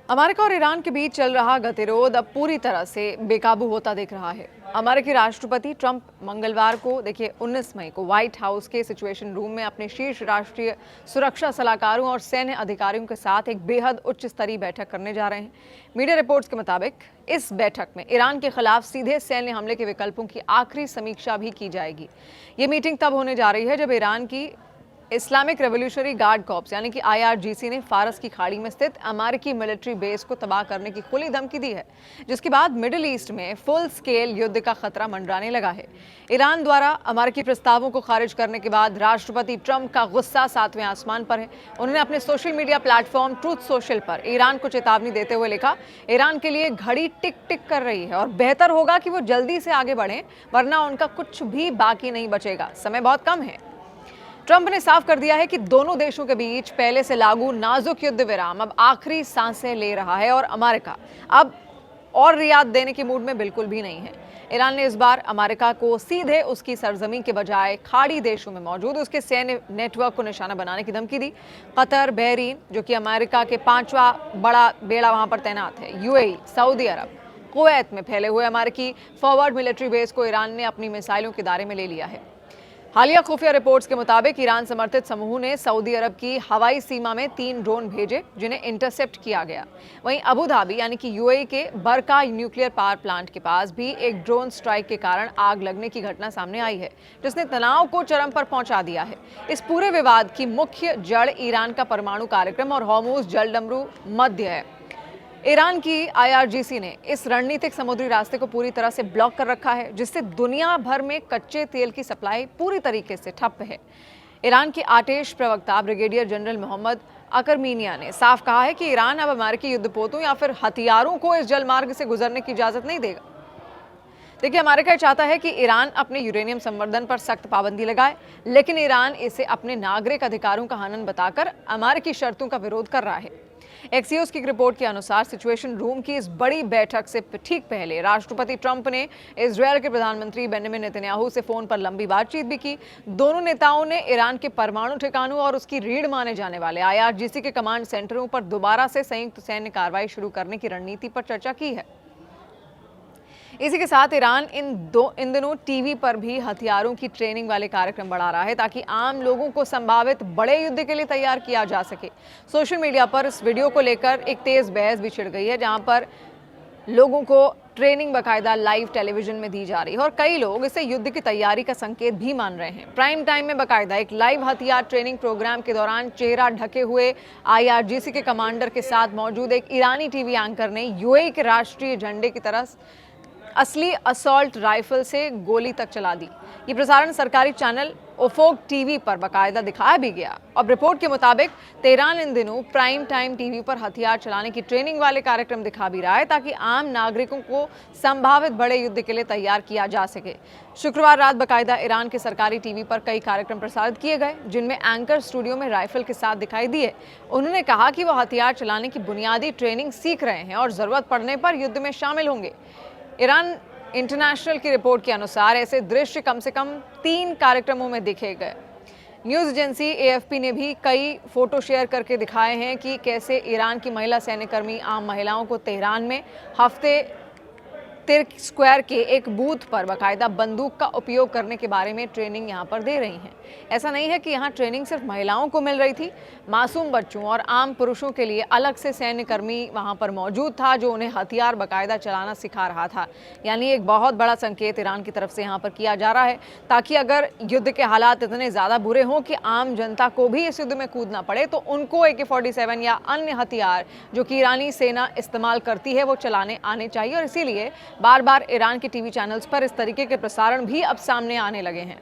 America और Iran के बीच चल रहा गतिरोध अब पूरी तरह से बेकाबू होता दिख रहा है। अमेरिकी राष्ट्रपति ट्रंप मंगलवार को 19 मई को व्हाइट हाउस के सिचुएशन रूम में अपने शीर्ष राष्ट्रीय सुरक्षा सलाहकारों और सैन्य अधिकारियों के साथ एक बेहद उच्च स्तरीय बैठक करने जा रहे हैं। मीडिया रिपोर्ट्स के मुताबिक इस बैठक में ईरान के खिलाफ सीधे सैन्य हमले के विकल्पों की आखिरी समीक्षा भी की जाएगी। ये मीटिंग तब होने जा रही है जब ईरान की इस्लामिक रेवोल्यूशनरी गार्ड कॉर्प्स यानी कि IRGC ने फारस की खाड़ी में स्थित अमेरिकी मिलिट्री बेस को तबाह करने की खुली धमकी दी है, जिसके बाद मिडिल ईस्ट में फुल स्केल युद्ध का खतरा मंडराने लगा है। ईरान द्वारा अमेरिकी प्रस्तावों को खारिज करने के बाद राष्ट्रपति ट्रंप का गुस्सा 7वें आसमान पर है। उन्होंने अपने social media platform truth social पर ईरान को चेतावनी देते हुए लिखा, ईरान के लिए घड़ी टिक टिक कर रही है और बेहतर होगा कि वो जल्दी से आगे बढ़ें, वरना उनका कुछ भी बाकी नहीं बचेगा। समय बहुत कम है। ट्रंप ने साफ कर दिया है कि दोनों देशों के बीच पहले से लागू नाजुक युद्ध विराम अब आखिरी सांसें ले रहा है और अमेरिका अब और रियायत देने के मूड में बिल्कुल भी नहीं है। ईरान ने इस बार अमेरिका को सीधे उसकी सरजमीन के बजाय खाड़ी देशों में मौजूद उसके सैन्य नेटवर्क को निशाना बनाने की धमकी दी। कतर, बहरीन, जो कि अमेरिका के 5वां बड़ा बेड़ा वहां पर तैनात है, UAE, सऊदी अरब, कुवैत में फैले हुए अमेरिकी फॉरवर्ड मिलिट्री बेस को ईरान ने अपनी मिसाइलों के दायरे में ले लिया है। हालिया खुफिया रिपोर्ट्स के मुताबिक ईरान समर्थित समूह ने सऊदी अरब की हवाई सीमा में 3 ड्रोन भेजे, जिन्हें इंटरसेप्ट किया गया। वहीं अबू धाबी यानी कि UAE के बरका न्यूक्लियर पावर प्लांट के पास भी एक ड्रोन स्ट्राइक के कारण आग लगने की घटना सामने आई है, जिसने तनाव को चरम पर पहुंचा दिया है। इस पूरे विवाद की मुख्य जड़ ईरान का परमाणु कार्यक्रम और हॉर्मुज जलडमरू मध्य है। ईरान की IRGC ने इस रणनीतिक समुद्री रास्ते को पूरी तरह से ब्लॉक कर रखा है, जिससे दुनिया भर में कच्चे तेल की सप्लाई पूरी तरीके से ठप है। ईरान के आटेश प्रवक्ता ब्रिगेडियर जनरल मोहम्मद अकरमीनिया ने साफ कहा है कि ईरान अब अमेरिकी युद्धपोतों या फिर हथियारों को इस जलमार्ग से गुजरने की इजाजत नहीं देगा। देखिए, अमेरिका चाहता है कि ईरान अपने यूरेनियम संवर्धन पर सख्त पाबंदी लगाए, लेकिन ईरान इसे अपने नागरिक अधिकारों का हनन बताकर अमेरिकी शर्तों का विरोध कर रहा है। एक्सियोस की रिपोर्ट के अनुसार सिचुएशन रूम की इस बड़ी बैठक से ठीक पहले राष्ट्रपति ट्रंप ने इजरायल के प्रधानमंत्री बेंजामिन नेतन्याहू से फोन पर लंबी बातचीत भी की। दोनों नेताओं ने ईरान के परमाणु ठिकानों और उसकी रीढ़ माने जाने वाले IRGC के कमांड सेंटरों पर दोबारा से संयुक्त सैन्य कार्रवाई शुरू करने की रणनीति पर चर्चा की है। इसी के साथ ईरान इन दिनों टीवी पर भी हथियारों की ट्रेनिंग वाले कार्यक्रम बढ़ा रहा है, ताकि आम लोगों को संभावित बड़े युद्ध के लिए तैयार किया जा सके। सोशल मीडिया पर इस वीडियो को लेकर एक तेज बहस भी छिड़ गई है, जहां पर लोगों को ट्रेनिंग बाकायदा लाइव टेलीविजन में दी जा रही है और कई लोग इसे युद्ध की तैयारी का संकेत भी मान रहे हैं। प्राइम टाइम में बाकायदा एक लाइव हथियार ट्रेनिंग प्रोग्राम के दौरान चेहरा ढके हुए IRGC के कमांडर के साथ मौजूद एक ईरानी टीवी एंकर ने UAE के राष्ट्रीय झंडे की तरह असली असॉल्ट राइफल से गोली तक चला दी। ये प्रसारण सरकारी चैनल ओफोक टीवी पर बाकायदा दिखाया भी गया। अब रिपोर्ट के मुताबिक तेहरान इन दिनों प्राइम टाइम टीवी पर हथियार चलाने की ट्रेनिंग वाले कार्यक्रम दिखा भी रहा है, ताकि आम नागरिकों को संभावित बड़े युद्ध के लिए तैयार किया जा सके। शुक्रवार रात बाकायदा ईरान के सरकारी टीवी पर कई कार्यक्रम प्रसारित किए गए, जिनमें एंकर स्टूडियो में राइफल के साथ दिखाई दिए। उन्होंने कहा कि वो हथियार चलाने की बुनियादी ट्रेनिंग सीख रहे हैं और जरूरत पड़ने पर युद्ध में शामिल होंगे। ईरान इंटरनेशनल की रिपोर्ट के अनुसार ऐसे दृश्य कम से कम 3 कार्यक्रमों में दिखे गए। न्यूज़ एजेंसी AFP ने भी कई फोटो शेयर करके दिखाए हैं कि कैसे ईरान की महिला सैन्यकर्मी आम महिलाओं को तेहरान में हफ्ते तिर्क स्क्वायर के एक बूथ पर बाकायदा बंदूक का उपयोग करने के बारे में ट्रेनिंग यहां पर दे रही हैं। ऐसा नहीं है कि यहां ट्रेनिंग सिर्फ महिलाओं को मिल रही थी, मासूम बच्चों और आम पुरुषों के लिए अलग से सैन्यकर्मी वहां पर मौजूद था, जो उन्हें हथियार बाकायदा चलाना सिखा रहा था। यानी एक बहुत बड़ा संकेत ईरान की तरफ से यहां पर किया जा रहा है, ताकि अगर युद्ध के हालात इतने ज़्यादा बुरे हों कि आम जनता को भी इस युद्ध में कूदना पड़े, तो उनको AK-47 या अन्य हथियार जो कि ईरानी सेना इस्तेमाल करती है वो चलाने आने चाहिए। और इसीलिए बार बार ईरान के टीवी चैनल्स पर इस तरीके के प्रसारण भी अब सामने आने लगे हैं।